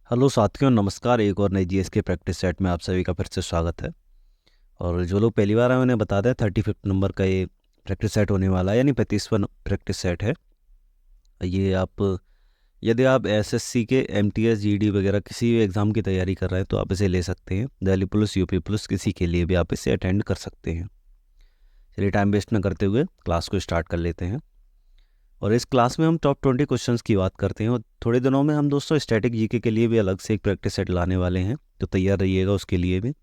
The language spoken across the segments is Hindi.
हेलो साथियों, नमस्कार। एक और नई जीएस के प्रैक्टिस सेट में आप सभी का फिर से स्वागत है। और जो लोग पहली बार आए उन्हें बता दें, 35 नंबर का ये प्रैक्टिस सेट होने वाला है, यानी 35वां प्रैक्टिस सेट है ये। आप यदि आप एसएससी के एमटीएस जीडी वगैरह किसी भी एग्ज़ाम की तैयारी कर रहे हैं तो आप इसे ले सकते हैं। दिल्ली पुलिस, यूपी पुलिस, किसी के लिए भी आप इसे अटेंड कर सकते हैं। चलिए टाइम वेस्ट न करते हुए क्लास को स्टार्ट कर लेते हैं। और इस क्लास में हम टॉप 20 क्वेश्चंस की बात करते हैं। और थोड़े दिनों में हम दोस्तों स्टैटिक जीके के लिए भी अलग से एक प्रैक्टिस सेट लाने वाले हैं, तो तैयार रहिएगा उसके लिए भी।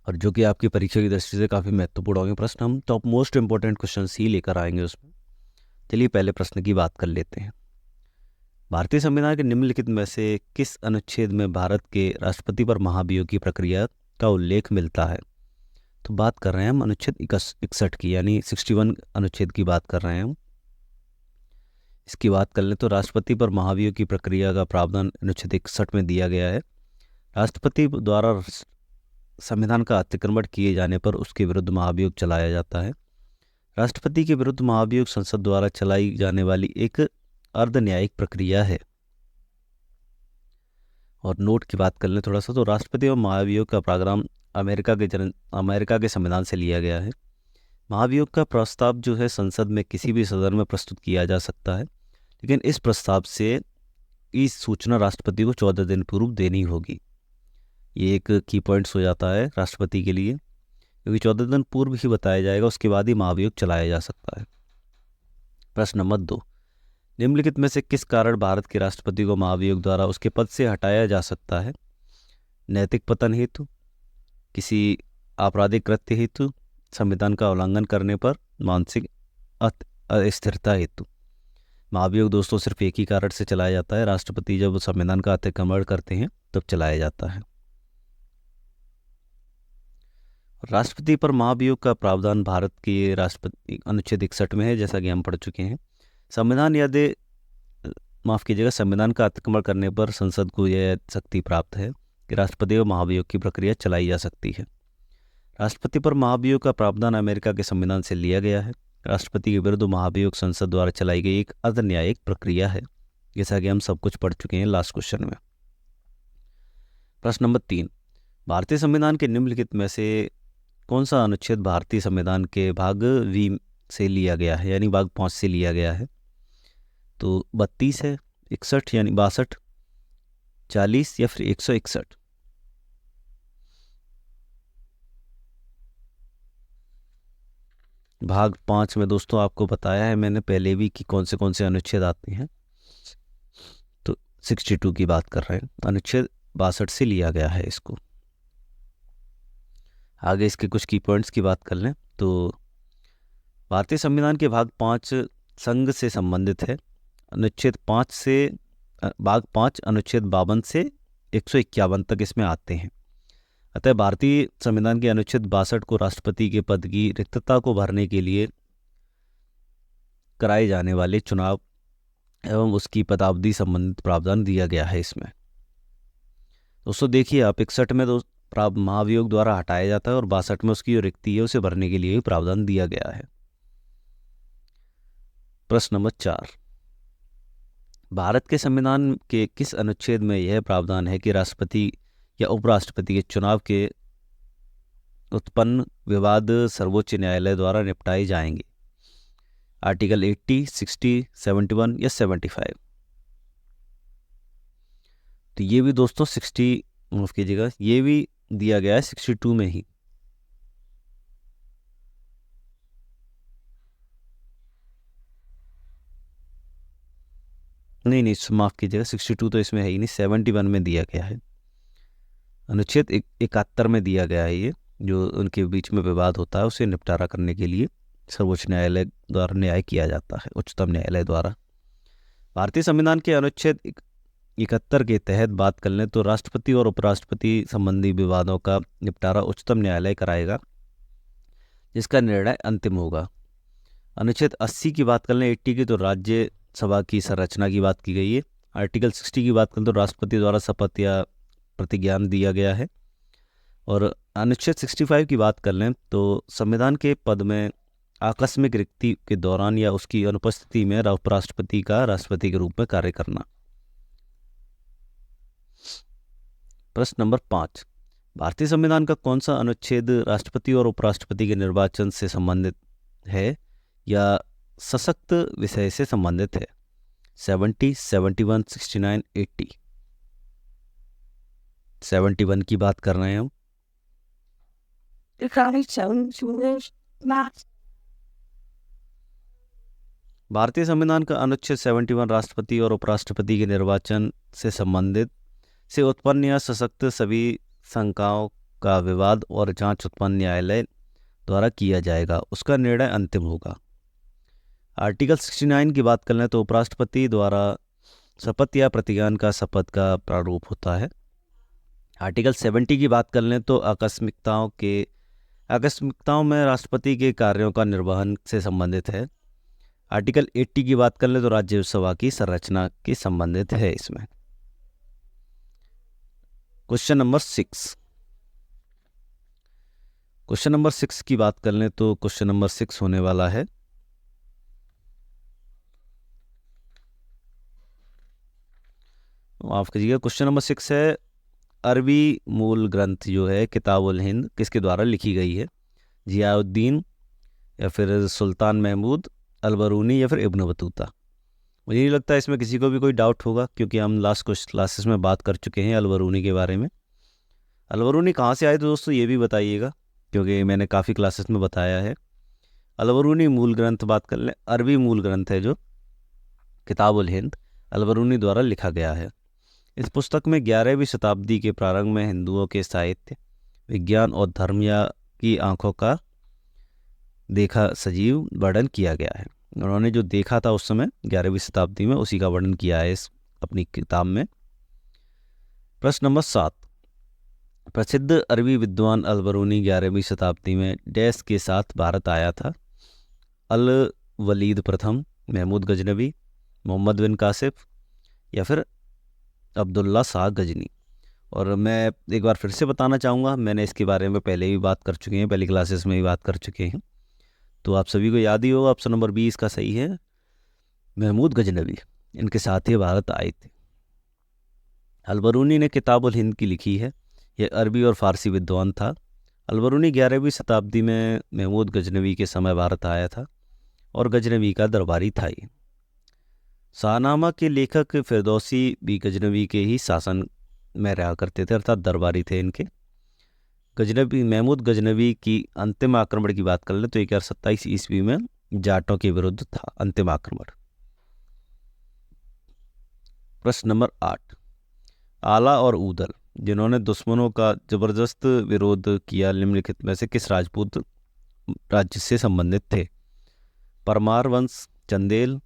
और जो कि आपकी परीक्षा की दृष्टि से काफ़ी महत्वपूर्ण होंगे प्रश्न, हम टॉप मोस्ट इंपॉर्टेंट क्वेश्चन ही लेकर आएंगे उसमें। चलिए पहले प्रश्न की बात कर लेते हैं। भारतीय संविधान के निम्नलिखित में से किस अनुच्छेद में भारत के राष्ट्रपति पर महाभियोग की प्रक्रिया का उल्लेख मिलता है? तो बात कर रहे हैं हम अनुच्छेद 61 की, यानी 61 अनुच्छेद की बात कर रहे हैं हम। इसकी बात कर लें तो राष्ट्रपति पर महाभियोग की प्रक्रिया का प्रावधान अनुच्छेद 61 में दिया गया है। राष्ट्रपति द्वारा संविधान का अतिक्रमण किए जाने पर उसके विरुद्ध महाभियोग चलाया जाता है। राष्ट्रपति के विरुद्ध महाभियोग संसद द्वारा चलाई जाने वाली एक अर्ध न्यायिक प्रक्रिया है। और नोट की बात कर लें थोड़ा सा, तो राष्ट्रपति और महाभियोग का प्रोग्राम अमेरिका के संविधान से लिया गया है। महाभियोग का प्रस्ताव जो है संसद में किसी भी सदन में प्रस्तुत किया जा सकता है, लेकिन इस प्रस्ताव से इस सूचना राष्ट्रपति को 14 दिन पूर्व देनी होगी। ये एक की पॉइंट्स हो जाता है राष्ट्रपति के लिए, क्योंकि 14 दिन पूर्व ही बताया जाएगा, उसके बाद ही महाभियोग चलाया जा सकता है। प्रश्न नंबर 2, निम्नलिखित में से किस कारण भारत के राष्ट्रपति को महाभियोग द्वारा उसके पद से हटाया जा सकता है? नैतिक पतन हेतु, किसी आपराधिक कृत्य हेतु, संविधान का उल्लंघन करने पर, मानसिक अस्थिरता हेतु। महाभियोग दोस्तों सिर्फ एक ही कारण से चलाया जाता है, राष्ट्रपति जब संविधान का अतिक्रमण करते हैं तब चलाया जाता है। राष्ट्रपति पर महाभियोग का प्रावधान भारत के राष्ट्रपति अनुच्छेद 61 में है, जैसा कि हम पढ़ चुके हैं। संविधान का अतिक्रमण करने पर संसद को यह शक्ति प्राप्त है कि राष्ट्रपति और महाभियोग की प्रक्रिया चलाई जा सकती है। राष्ट्रपति पर महाभियोग का प्रावधान अमेरिका के संविधान से लिया गया है। राष्ट्रपति के विरुद्ध महाभियोग संसद द्वारा चलाई गई एक अर्ध न्यायिक प्रक्रिया है, जैसा कि हम सब कुछ पढ़ चुके हैं लास्ट क्वेश्चन में। प्रश्न नंबर 3, भारतीय संविधान के निम्नलिखित में से कौन सा अनुच्छेद भारतीय संविधान के भाग वी से लिया गया है, यानी भाग 5 से लिया गया है? तो 32 है, 61 यानी 62, 40 या फिर 161? भाग 5 में दोस्तों आपको बताया है मैंने पहले भी कि कौन से अनुच्छेद आते हैं। तो 62 की बात कर रहे हैं, अनुच्छेद 62 से लिया गया है इसको। आगे इसके कुछ की पॉइंट्स की बात कर लें तो भारतीय संविधान के भाग 5 संघ से संबंधित है। अनुच्छेद 5 से भाग 5 अनुच्छेद 52 से 151 तक इसमें आते हैं। अतः भारतीय संविधान के अनुच्छेद 62 को राष्ट्रपति के पद की रिक्तता को भरने के लिए कराए जाने वाले चुनाव एवं उसकी पदावधि संबंधित प्रावधान दिया गया है इसमें। दोस्तों देखिए आप, 61 में महाभियोग द्वारा हटाया जाता है और 62 में उसकी जो रिक्ति है उसे भरने के लिए भी प्रावधान दिया गया है। प्रश्न नंबर 4, भारत के संविधान के किस अनुच्छेद में यह प्रावधान है कि राष्ट्रपति या उपराष्ट्रपति के चुनाव के उत्पन्न विवाद सर्वोच्च न्यायालय द्वारा निपटाए जाएंगे? आर्टिकल 80, 60, 71 या 75? तो ये भी दोस्तों 60 माफ कीजिएगा, ये भी दिया गया है 62 में ही। नहीं, माफ कीजिएगा, 62 तो इसमें है ही नहीं, 71 में दिया गया है। अनुच्छेद 71 में दिया गया है ये, जो उनके बीच में विवाद होता है उसे निपटारा करने के लिए सर्वोच्च न्यायालय द्वारा न्याय किया जाता है, उच्चतम न्यायालय द्वारा। भारतीय संविधान के अनुच्छेद 71 के तहत बात कर लें तो राष्ट्रपति और उपराष्ट्रपति संबंधी विवादों का निपटारा उच्चतम न्यायालय कराएगा, जिसका निर्णय अंतिम होगा। अनुच्छेद 80 की बात कर लें, 80 की, तो राज्यसभा की संरचना की बात की गई है। आर्टिकल 60 की बात करें तो राष्ट्रपति द्वारा शपथ या प्रतिज्ञान दिया गया है। और अनुच्छेद 65 की बात कर लें तो संविधान के पद में आकस्मिक रिक्ति के दौरान या उसकी अनुपस्थिति में उपराष्ट्रपति का राष्ट्रपति के रूप में कार्य करना। प्रश्न नंबर 5, भारतीय संविधान का कौन सा अनुच्छेद राष्ट्रपति और उपराष्ट्रपति के निर्वाचन से संबंधित है या सशक्त विषय से संबंधित है? 70, 71, 69, 80। 71 की बात कर रहे हैं हम। भारतीय संविधान का अनुच्छेद 71 राष्ट्रपति और उपराष्ट्रपति के निर्वाचन से संबंधित से उत्पन्न या सशक्त सभी शंकाओं का विवाद और जांच उत्पन्न न्यायालय द्वारा किया जाएगा, उसका निर्णय अंतिम होगा। आर्टिकल 69 की बात कर लें तो उपराष्ट्रपति द्वारा शपथ या प्रतिज्ञान का शपथ का प्रारूप होता है। आर्टिकल 70 की बात कर लें तो आकस्मिकताओं में राष्ट्रपति के कार्यों का निर्वहन से संबंधित है। आर्टिकल 80 की बात कर लें तो राज्यसभा की संरचना के संबंधित है इसमें। क्वेश्चन नंबर 6 की बात कर लें तो क्वेश्चन नंबर 6 होने वाला है, माफ कीजिएगा, क्वेश्चन नंबर 6 है, अरबी मूल ग्रंथ जो है किताबुल हिंद किसके द्वारा लिखी गई है? जियाउद्दीन या फिर सुल्तान महमूद, अलबरूनी या फिर इब्न बतूता। मुझे नहीं लगता इसमें किसी को भी कोई डाउट होगा क्योंकि हम लास्ट कुछ क्लासेस में बात कर चुके हैं अलबरूनी के बारे में। अलबरूनी कहाँ से आए तो दोस्तों ये भी बताइएगा क्योंकि मैंने काफ़ी क्लासेस में बताया है। अलबरूनी मूल ग्रंथ बात कर लें, अरबी मूल ग्रंथ है जो किताबुल हिंद अलबरूनी द्वारा लिखा गया है। इस पुस्तक में 11वीं शताब्दी के प्रारंभ में हिंदुओं के साहित्य, विज्ञान और धर्म की आंखों का देखा सजीव वर्णन किया गया है। उन्होंने जो देखा था उस समय 11वीं शताब्दी में, उसी का वर्णन किया है इस अपनी किताब में। प्रश्न नंबर 7, प्रसिद्ध अरबी विद्वान अलबरूनी 11वीं शताब्दी में डैश के साथ भारत आया था? अल वलीद प्रथम, महमूद गजनवी, मोहम्मद बिन कासिफ या फिर अब्दुल्ला शाह गजनी। और मैं एक बार फिर से बताना चाहूँगा, मैंने इसके बारे में पहले भी बात कर चुके हैं, पहली क्लासेस में भी बात कर चुके हैं, तो आप सभी को याद ही होगा। ऑप्शन नंबर 20 का सही है, महमूद गजनवी, इनके साथ ही भारत आए थे। अलबरूनी ने किताबुल हिंद की लिखी है, यह अरबी और फारसी विद्वान था। अलबरूनी 11वीं शताब्दी में महमूद गजनवी के समय भारत आया था और गजनवी का दरबारी था ये। शाहनामा के लेखक फिरदौसी भी गजनवी के ही शासन में रहा करते थे, अर्थात दरबारी थे इनके। महमूद गजनवी की अंतिम आक्रमण की बात कर लें तो 1127 ईस्वी में जाटों के विरुद्ध था अंतिम आक्रमण। प्रश्न नंबर 8, आला और ऊदल जिन्होंने दुश्मनों का जबरदस्त विरोध किया निम्नलिखित में से किस राजपूत राज्य से संबंधित थे? परमार वंश, चंदेल,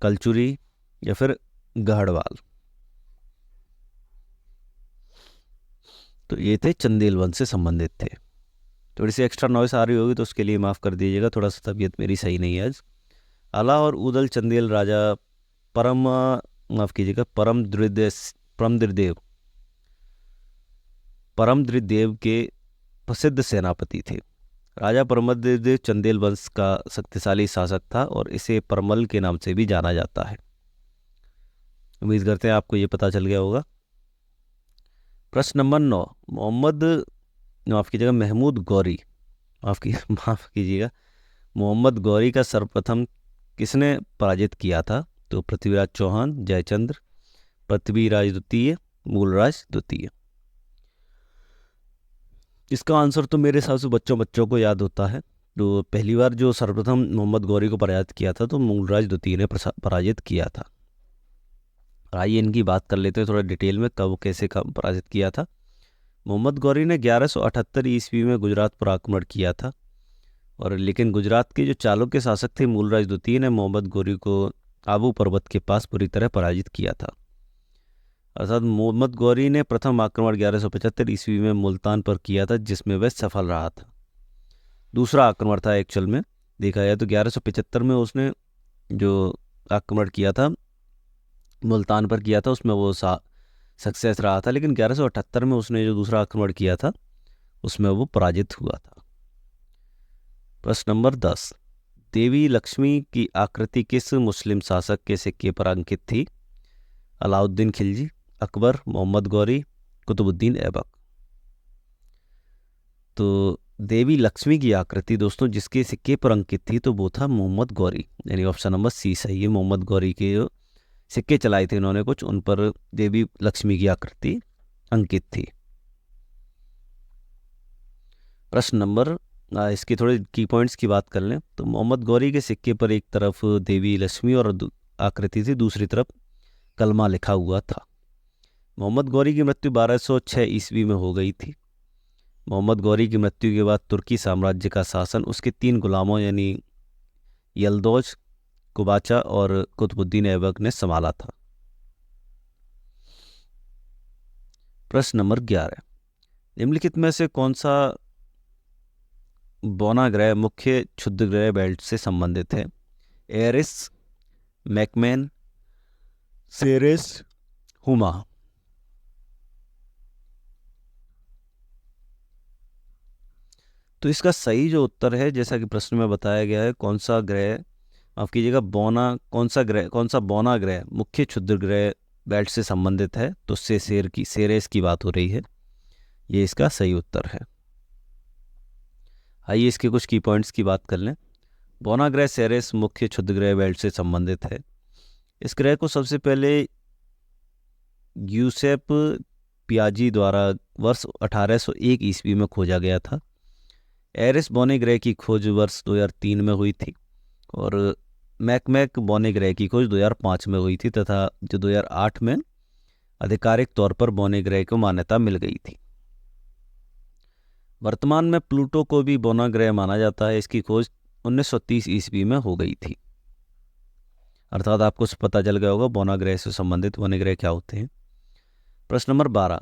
कलचुरी या फिर गढ़वाल। तो ये थे चंदेल वंश से संबंधित थे। थोड़ी सी एक्स्ट्रा नॉइस आ रही होगी तो उसके लिए माफ़ कर दीजिएगा, थोड़ा सा तबीयत मेरी सही नहीं है आज। आला और ऊदल चंदेल राजा परमद्रिदेव के प्रसिद्ध सेनापति थे। राजा परमद्रिदेव चंदेल वंश का शक्तिशाली शासक था और इसे परमल के नाम से भी जाना जाता है। उम्मीद करते हैं आपको ये पता चल गया होगा। प्रश्न नंबर 9, मोहम्मद गौरी का सर्वप्रथम किसने पराजित किया था? तो पृथ्वीराज चौहान, जयचंद्र, पृथ्वीराज द्वितीय, मूलराज द्वितीय। इसका आंसर तो मेरे हिसाब से बच्चों को याद होता है। तो पहली बार जो सर्वप्रथम मोहम्मद गौरी को पराजित किया था तो मूलराज द्वितीय ने पराजित किया था। आइए इनकी बात कर लेते हैं थोड़ा डिटेल में, कब कैसे कब पराजित किया था। मोहम्मद गौरी ने 1178 ईस्वी में गुजरात पर आक्रमण किया था और लेकिन गुजरात के जो चालुक्य शासक थे मूलराज द्वितीय ने मोहम्मद गौरी को आबू पर्वत के पास पूरी तरह पराजित किया था। अर्थात मोहम्मद गौरी ने प्रथम आक्रमण 1175 ईस्वी में मुल्तान पर किया था जिसमें वह सफल रहा था। दूसरा आक्रमण था एक्चुअल में देखा जाए तो 1175 में उसने जो आक्रमण किया था मुल्तान पर किया था उसमें वो सक्सेस रहा था, लेकिन 1178 में उसने जो दूसरा आक्रमण किया था उसमें वो पराजित हुआ था। प्रश्न नंबर 10, देवी लक्ष्मी की आकृति किस मुस्लिम शासक के सिक्के पर अंकित थी? अलाउद्दीन खिलजी, अकबर, मोहम्मद गौरी, कुतुबुद्दीन ऐबक। तो देवी लक्ष्मी की आकृति दोस्तों जिसके सिक्के पर अंकित थी तो वो था मोहम्मद गौरी, यानी ऑप्शन नंबर सी सही है। मोहम्मद गौरी के जो सिक्के चलाए थे उन्होंने कुछ, उन पर देवी लक्ष्मी की आकृति अंकित थी। प्रश्न नंबर इसके थोड़े की पॉइंट्स की बात कर लें तो मोहम्मद गौरी के सिक्के पर एक तरफ देवी लक्ष्मी और आकृति थी, दूसरी तरफ कलमा लिखा हुआ था। मोहम्मद गौरी की मृत्यु 1206 ईस्वी में हो गई थी। मोहम्मद गौरी की मृत्यु के बाद तुर्की साम्राज्य का शासन उसके 3 गुलामों यानी यल्दौज, कुबाचा और कुतुबुद्दीन ऐबक ने संभाला था। प्रश्न नंबर 11, निम्नलिखित में से कौन सा बौना ग्रह मुख्य क्षुद्र ग्रह बेल्ट से संबंधित है? Eris, Makemake, Ceres, Haumea. तो इसका सही जो उत्तर है, जैसा कि प्रश्न में बताया गया है, कौन सा ग्रह, माफ कीजिएगा, कौन सा बौना ग्रह मुख्य क्षुद्र ग्रह बेल्ट से संबंधित है, तो उससे सेरेस की बात हो रही है। ये इसका सही उत्तर है। आइए इसके कुछ की पॉइंट्स की बात कर लें। बौना ग्रह सेरेस मुख्य क्षुद्र ग्रह बेल्ट से संबंधित है। इस ग्रह को सबसे पहले यूसेप पियाजी द्वारा वर्ष 1801 ईस्वी में खोजा गया था। एरिस बौने ग्रह की खोज वर्ष 2003 में हुई थी और मैकमैक बौने ग्रह की खोज 2005 में हुई थी तथा जो 2008 में आधिकारिक तौर पर बौने ग्रह को मान्यता मिल गई थी। वर्तमान में प्लूटो को भी बौना ग्रह माना जाता है। इसकी खोज 1930 ईस्वी में हो गई थी। अर्थात आपको पता चल गया होगा बौना ग्रह से संबंधित बौने ग्रह क्या होते हैं। प्रश्न नंबर 12,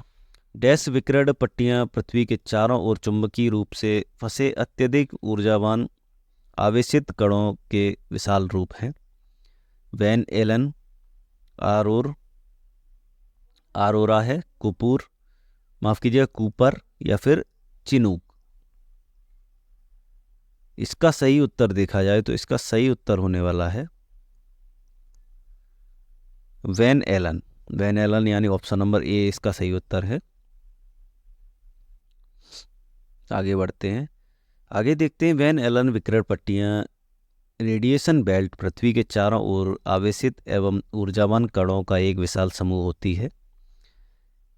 डैश विकिरण पट्टियां पृथ्वी के चारों ओर चुंबकीय रूप से फंसे अत्यधिक ऊर्जावान आवेशित कणों के विशाल रूप हैं? वैन एलन, आरोरा है, कूपर या फिर चिनूक। इसका सही उत्तर देखा जाए तो इसका सही उत्तर होने वाला है वैन एलन यानी ऑप्शन नंबर ए इसका सही उत्तर है। आगे बढ़ते हैं, आगे देखते हैं। वैन एलन विकिरण पट्टियां रेडिएशन बेल्ट पृथ्वी के चारों ओर आवेशित एवं ऊर्जावान कणों का एक विशाल समूह होती है।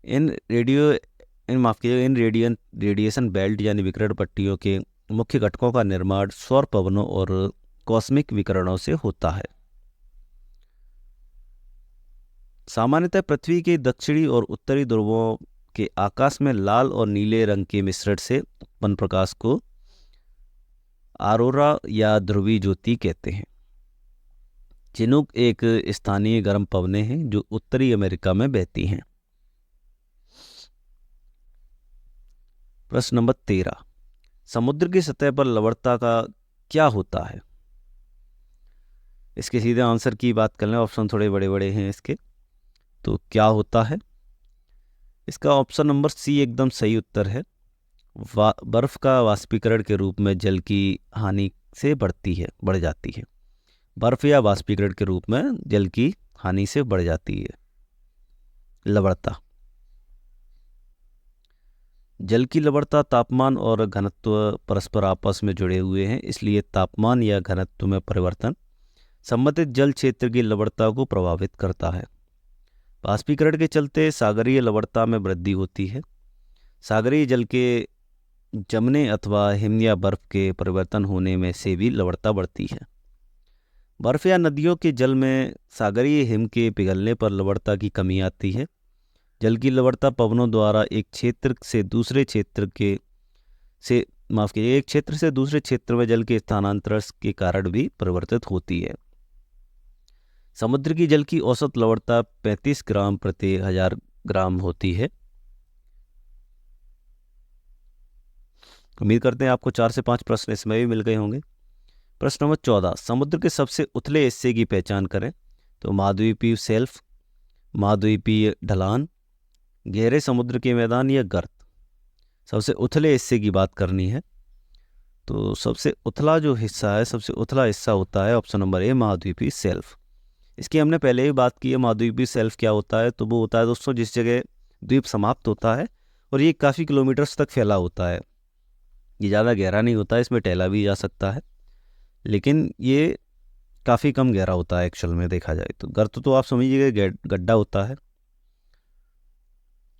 इन रेडिएशन बेल्ट यानी विकिरण पट्टियों के मुख्य घटकों का निर्माण सौर पवनों और कॉस्मिक विकिरणों से होता है। सामान्यतः पृथ्वी के दक्षिणी और उत्तरी ध्रुवों के आकाश में लाल और नीले रंग के मिश्रण से उत्पन्न प्रकाश को आरोरा या ध्रुवीय ज्योति कहते हैं। चिनूक एक स्थानीय गर्म पवनें हैं जो उत्तरी अमेरिका में बहती हैं। प्रश्न नंबर 13, समुद्र की सतह पर लवणता का क्या होता है? इसके सीधे आंसर की बात कर लें, ऑप्शन थोड़े बड़े बड़े हैं इसके, तो क्या होता है? इसका ऑप्शन नंबर सी एकदम सही उत्तर है। बर्फ का वाष्पीकरण के रूप में जल की हानि से बढ़ जाती है। बर्फ या वाष्पीकरण के रूप में जल की हानि से बढ़ जाती है लवणता। जल की लवणता तापमान और घनत्व परस्पर आपस में जुड़े हुए हैं, इसलिए तापमान या घनत्व में परिवर्तन संबंधित जल क्षेत्र की लवणता को प्रभावित करता है। वाष्पीकरण के चलते सागरीय लवणता में वृद्धि होती है। सागरीय जल के जमने अथवा हिम या बर्फ के परिवर्तन होने में से भी लवणता बढ़ती है। बर्फ या नदियों के जल में सागरीय हिम के पिघलने पर लवणता की कमी आती है। जल की लवणता पवनों द्वारा एक क्षेत्र से दूसरे क्षेत्र में जल के स्थानांतरण के कारण भी परिवर्तित होती है। समुद्र की जल की औसत लवणता 35 ग्राम प्रति 1000 ग्राम होती है। उम्मीद करते हैं आपको 4 से 5 प्रश्न इसमें भी मिल गए होंगे। प्रश्न नंबर 14, समुद्र के सबसे उथले हिस्से की पहचान करें। तो महाद्वीपीय शेल्फ, महाद्वीपीय ढलान, गहरे समुद्र के मैदान या गर्त। सबसे उथले हिस्से की बात करनी है तो सबसे उथला हिस्सा होता है ऑप्शन नंबर ए महाद्वीपीय शेल्फ। इसकी हमने पहले ही बात की है। महाद्वीपीय शेल्फ क्या होता है? तो वो होता है दोस्तों जिस जगह द्वीप समाप्त होता है और ये काफ़ी किलोमीटर्स तक फैला होता है। ये ज़्यादा गहरा नहीं होता है, इसमें टहला भी जा सकता है, लेकिन ये काफ़ी कम गहरा होता है एक्चुअल में देखा जाए तो। गर्त तो आप समझिएगा गड्ढा होता है।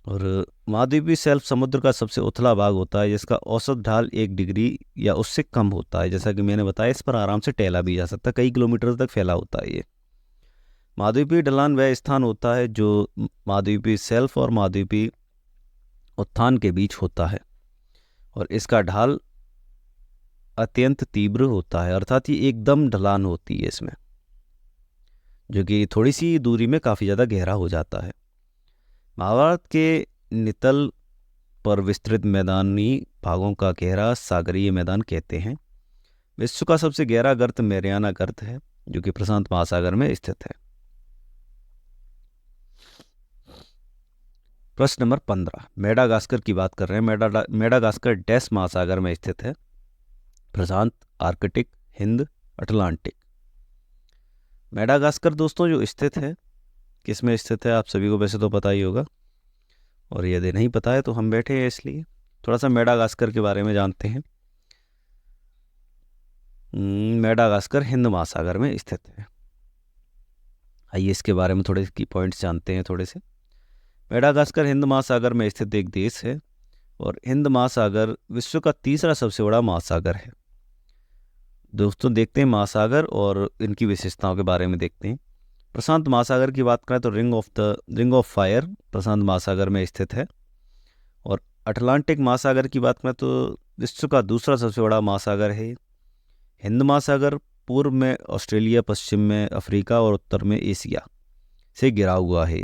और महाद्वीपीय शेल्फ समुद्र का सबसे उथला भाग होता है जिसका औसत ढाल 1 डिग्री या उससे कम होता है। जैसा कि मैंने बताया, इस पर आराम से टहला भी जा सकता है, कई किलोमीटर तक फैला होता है ये। महाद्वीपीय ढलान वह स्थान होता है जो महाद्वीपीय शेल्फ और महाद्वीपीय उत्थान के बीच होता है और इसका ढाल अत्यंत तीव्र होता है, अर्थात ये एकदम ढलान होती है इसमें, जो कि थोड़ी सी दूरी में काफ़ी ज़्यादा गहरा हो जाता है। महाभारत के नितल पर विस्तृत मैदानी भागों का गहरा सागरीय मैदान कहते हैं। विश्व का सबसे गहरा गर्त मैरियाना गर्त है जो कि प्रशांत महासागर में स्थित है। प्रश्न नंबर 15, मेडागास्कर की बात कर रहे हैं। मेडागास्कर डैश महासागर में स्थित है? प्रशांत, आर्कटिक, हिंद, अटलांटिक। मेडागास्कर दोस्तों जो स्थित है, किस में स्थित है आप सभी को वैसे तो पता ही होगा, और यदि नहीं पता है तो हम बैठे हैं इसलिए थोड़ा सा मेडागास्कर के बारे में जानते हैं। मेडागास्कर हिंद महासागर में स्थित है। आइए इसके बारे में थोड़े की पॉइंट्स जानते हैं थोड़े से। मेडागास्कर हिंद महासागर में स्थित एक देश है और हिंद महासागर विश्व का तीसरा सबसे बड़ा महासागर है। दोस्तों देखते हैं महासागर और इनकी विशेषताओं के बारे में देखते हैं। प्रशांत महासागर की बात करें तो रिंग ऑफ फायर प्रशांत महासागर में स्थित है। और अटलांटिक महासागर की बात करें तो विश्व का दूसरा सबसे बड़ा महासागर है। हिंद महासागर पूर्व में ऑस्ट्रेलिया, पश्चिम में अफ्रीका और उत्तर में एशिया से घिरा हुआ है।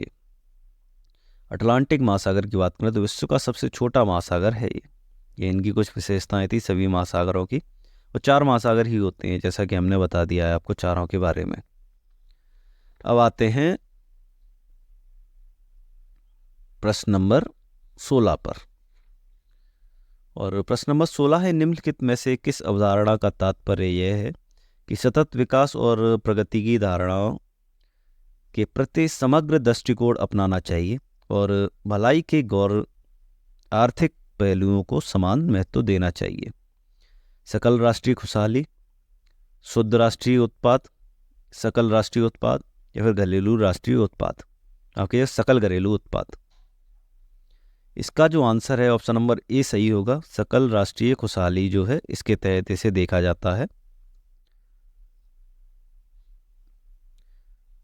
अटलांटिक महासागर की बात करें तो विश्व का सबसे छोटा महासागर है ये इनकी कुछ विशेषताएं थी सभी महासागरों की। और 4 महासागर ही होते हैं जैसा कि हमने बता दिया है आपको चारों के बारे में। अब आते हैं प्रश्न नंबर 16 पर। और प्रश्न नंबर 16 है, निम्नलिखित में से किस अवधारणा का तात्पर्य यह है कि सतत विकास और प्रगति की धारणाओं के प्रति समग्र दृष्टिकोण अपनाना चाहिए और भलाई के गौर आर्थिक पहलुओं को समान महत्व देना चाहिए। सकल राष्ट्रीय खुशहाली, शुद्ध राष्ट्रीय उत्पाद, सकल राष्ट्रीय उत्पाद या फिर घरेलू राष्ट्रीय उत्पाद। आपके सकल घरेलू उत्पाद। इसका जो आंसर है ऑप्शन नंबर ए सही होगा। सकल राष्ट्रीय खुशहाली जो है इसके तहत इसे देखा जाता है।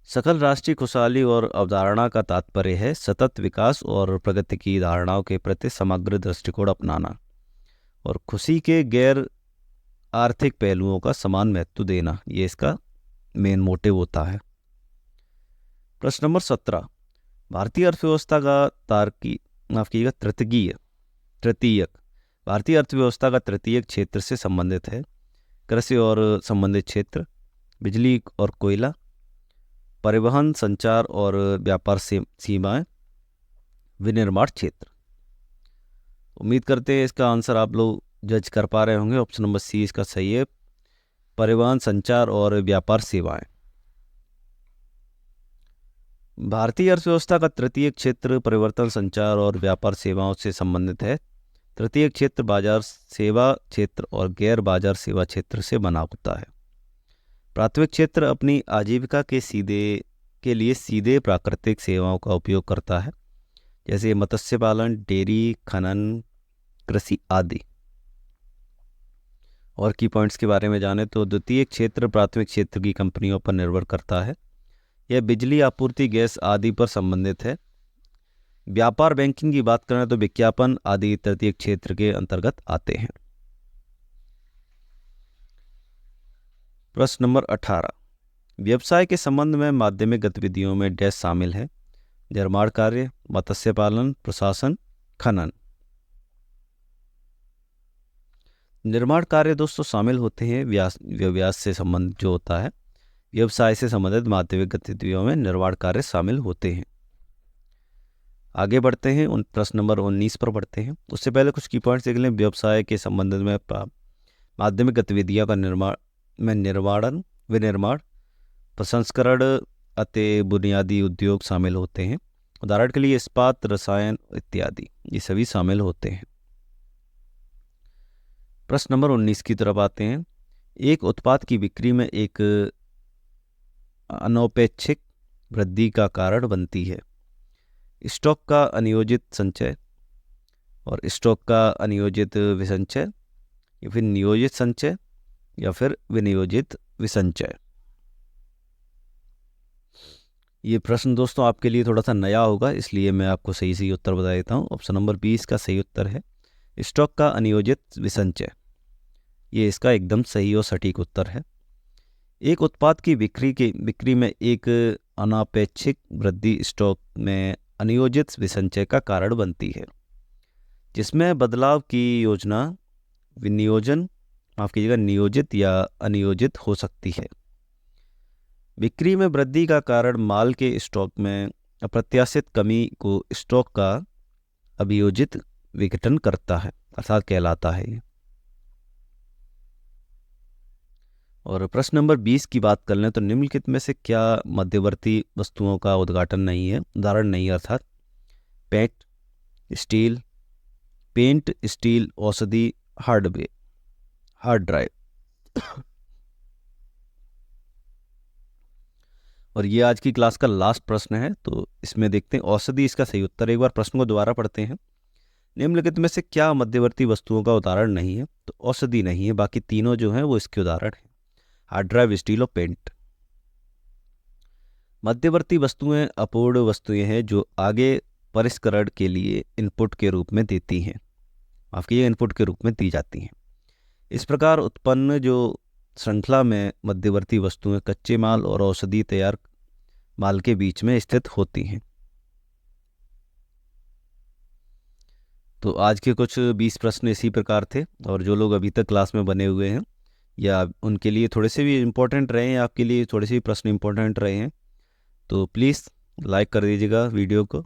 सकल राष्ट्रीय खुशहाली और अवधारणा का तात्पर्य है सतत विकास और प्रगति की धारणाओं के प्रति समग्र दृष्टिकोण अपनाना और खुशी के गैर आर्थिक पहलुओं का समान महत्व देना। ये इसका मेन मोटिव होता है। प्रश्न नंबर 17, भारतीय अर्थव्यवस्था का तृतीयक भारतीय अर्थव्यवस्था का तृतीयक क्षेत्र से संबंधित है। कृषि और संबंधित क्षेत्र, बिजली और कोयला, परिवहन, संचार और व्यापार सीमाएं, विनिर्माण क्षेत्र। उम्मीद करते हैं इसका आंसर आप लोग जज कर पा रहे होंगे। ऑप्शन नंबर सी इसका सही है, परिवहन, संचार और व्यापार सेवाएं। भारतीय अर्थव्यवस्था का तृतीय क्षेत्र परिवर्तन, संचार और व्यापार सेवाओं से संबंधित है। तृतीय क्षेत्र बाजार सेवा क्षेत्र और गैर बाजार सेवा क्षेत्र से बना होता है। प्राथमिक क्षेत्र अपनी आजीविका के लिए सीधे प्राकृतिक सेवाओं का उपयोग करता है, जैसे मत्स्य पालन, डेयरी, खनन, कृषि आदि। और की पॉइंट्स के बारे में जाने तो द्वितीय क्षेत्र प्राथमिक क्षेत्र की कंपनियों पर निर्भर करता है। यह बिजली आपूर्ति, गैस आदि पर संबंधित है। व्यापार, बैंकिंग की बात करें तो विज्ञापन आदि तृतीय क्षेत्र के अंतर्गत आते हैं। प्रश्न नंबर 18, व्यवसाय के संबंध में माध्यमिक गतिविधियों में डैश शामिल है? निर्माण कार्य, मत्स्य पालन, प्रशासन, खनन। निर्माण कार्य दोस्तों शामिल होते हैं। व्यवसाय से संबंधित जो होता है, व्यवसाय से संबंधित माध्यमिक गतिविधियों में निर्माण कार्य शामिल होते हैं। आगे बढ़ते हैं, प्रश्न नंबर 19 पर बढ़ते हैं। उससे पहले कुछ की पॉइंट्स देख लें। व्यवसाय के संबंध में माध्यमिक गतिविधियों का विनिर्माण, प्रसंस्करण अति बुनियादी उद्योग शामिल होते हैं। उदाहरण के लिए इस्पात, रसायन इत्यादि, ये सभी शामिल होते हैं। प्रश्न नंबर 19 की तरफ आते हैं। एक उत्पाद की बिक्री में एक अनौपेक्षिक वृद्धि का कारण बनती है। स्टॉक का अनियोजित संचय और स्टॉक का अनियोजित विसंचय, या फिर नियोजित संचय, या फिर विनियोजित विसंचय। ये प्रश्न दोस्तों आपके लिए थोड़ा सा नया होगा, इसलिए मैं आपको सही सही उत्तर बता देता हूँ। ऑप्शन नंबर 20 का सही उत्तर है स्टॉक का अनियोजित विसंचय। ये इसका एकदम सही और सटीक उत्तर है। एक उत्पाद की बिक्री में एक अनापेक्षिक वृद्धि स्टॉक में अनियोजित विसंचय का कारण बनती है, जिसमें बदलाव की योजना नियोजित या अनियोजित हो सकती है। बिक्री में वृद्धि का कारण माल के स्टॉक में अप्रत्याशित कमी को स्टॉक का अभियोजित विघटन करता है, अर्थात कहलाता है। और प्रश्न नंबर 20 की बात कर लें तो निम्नलिखित में से क्या मध्यवर्ती वस्तुओं का उद्घाटन नहीं है, उदाहरण नहीं है, अर्थात पेंट, स्टील, औषधि, हार्ड ड्राइव। और ये आज की क्लास का लास्ट प्रश्न है, तो इसमें देखते हैं औषधि इसका सही उत्तर। एक बार प्रश्न को दोबारा पढ़ते हैं। निम्नलिखित में से क्या मध्यवर्ती वस्तुओं का उदाहरण नहीं है, तो औषधि नहीं है, बाकी तीनों जो हैं वो इसके उदाहरण हैं, हार्ड ड्राइव, स्टील और पेंट। मध्यवर्ती वस्तुएं अपूर्ण वस्तुएं हैं जो आगे परिष्करण के लिए इनपुट के रूप में देती हैं, आपकी इनपुट के रूप में दी जाती हैं। इस प्रकार उत्पन्न जो श्रृंखला में मध्यवर्ती वस्तुएं कच्चे माल और औषधि तैयार माल के बीच में स्थित होती हैं। तो आज के कुछ 20 प्रश्न इसी प्रकार थे, और जो लोग अभी तक क्लास में बने हुए हैं या उनके लिए थोड़े से भी इम्पोर्टेंट रहे हैं, आपके लिए थोड़े से भी प्रश्न इम्पोर्टेंट रहे हैं, तो प्लीज़ लाइक कर दीजिएगा वीडियो को,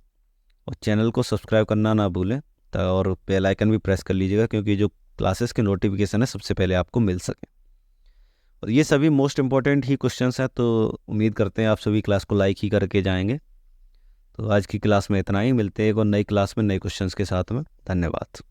और चैनल को सब्सक्राइब करना ना भूलें, और बेल आइकन भी प्रेस कर लीजिएगा, क्योंकि जो क्लासेस के नोटिफिकेशन है सबसे पहले आपको मिल सके। और ये सभी मोस्ट इम्पॉर्टेंट ही क्वेश्चंस हैं, तो उम्मीद करते हैं आप सभी क्लास को लाइक ही करके जाएंगे। तो आज की क्लास में इतना ही, मिलते हैं एक और नई क्लास में नए क्वेश्चंस के साथ में। धन्यवाद।